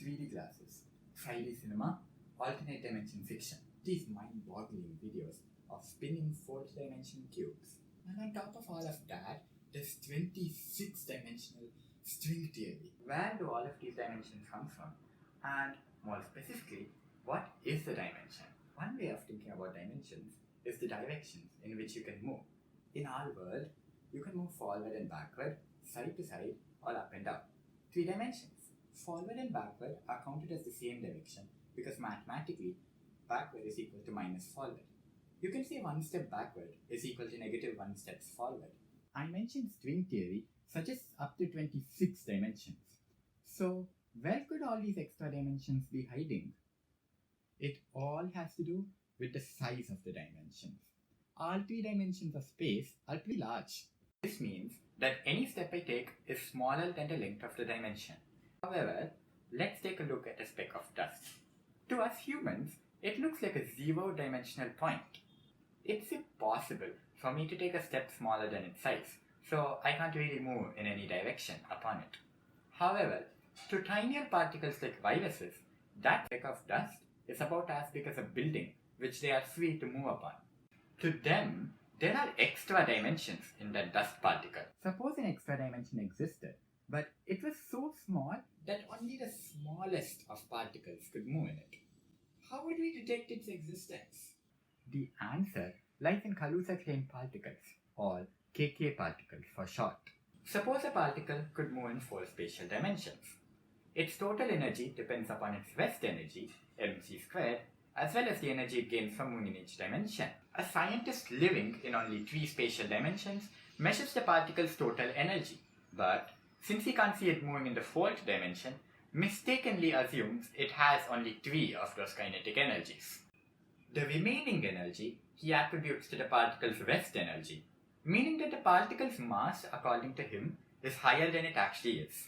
3D glasses, 5D cinema, alternate dimension fiction. These mind-boggling videos of spinning 4th-dimension cubes. And on top of all of that, there's 26-dimensional string theory. Where do all of these dimensions come from? And more specifically, what is the dimension? One way of thinking about dimensions is the directions in which you can move. In our world, you can move forward and backward, side to side, or up and down. 3 dimensions. Forward and backward are counted as the same direction because mathematically, backward is equal to minus forward. You can say 1 step backward is equal to negative 1 steps forward. I mentioned string theory suggests up to 26 dimensions. So, where could all these extra dimensions be hiding? It all has to do with the size of the dimensions. All 3 dimensions of space are pretty large. This means that any step I take is smaller than the length of the dimension. However, let's take a look at a speck of dust. To us humans, it looks like a 0-dimensional point. It's impossible for me to take a step smaller than its size, so I can't really move in any direction upon it. However, to tinier particles like viruses, that speck of dust is about as big as a building which they are free to move upon. To them, there are extra dimensions in that dust particle. Suppose an extra dimension existed, but it was so small that only the smallest of particles could move in it. How would we detect its existence? The answer lies in Kaluza-Klein particles, or KK particles for short. Suppose a particle could move in 4 spatial dimensions. Its total energy depends upon its rest energy, mc squared, as well as the energy it gains from moving in each dimension. A scientist living in only 3 spatial dimensions measures the particle's total energy, but since he can't see it moving in the 4th dimension, mistakenly assumes it has only 3 of those kinetic energies. The remaining energy he attributes to the particle's rest energy, meaning that the particle's mass, according to him, is higher than it actually is.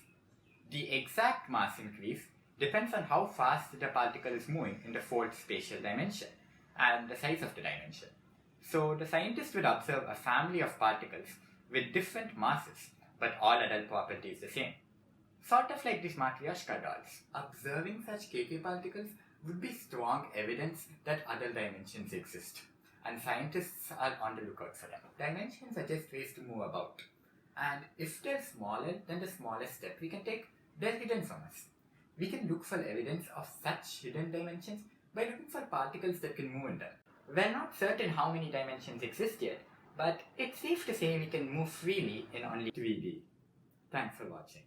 The exact mass increase depends on how fast the particle is moving in the 4th spatial dimension and the size of the dimension. So the scientist would observe a family of particles with different masses, but all other properties the same. Sort of like these Matryoshka dolls. Observing such KK particles would be strong evidence that other dimensions exist, and scientists are on the lookout for them. Dimensions are just ways to move about, and if they're smaller than the smallest step we can take, they're hidden from us. We can look for evidence of such hidden dimensions by looking for particles that can move in them. We're not certain how many dimensions exist yet, but it's safe to say we can move freely in only 3D. Thanks for watching.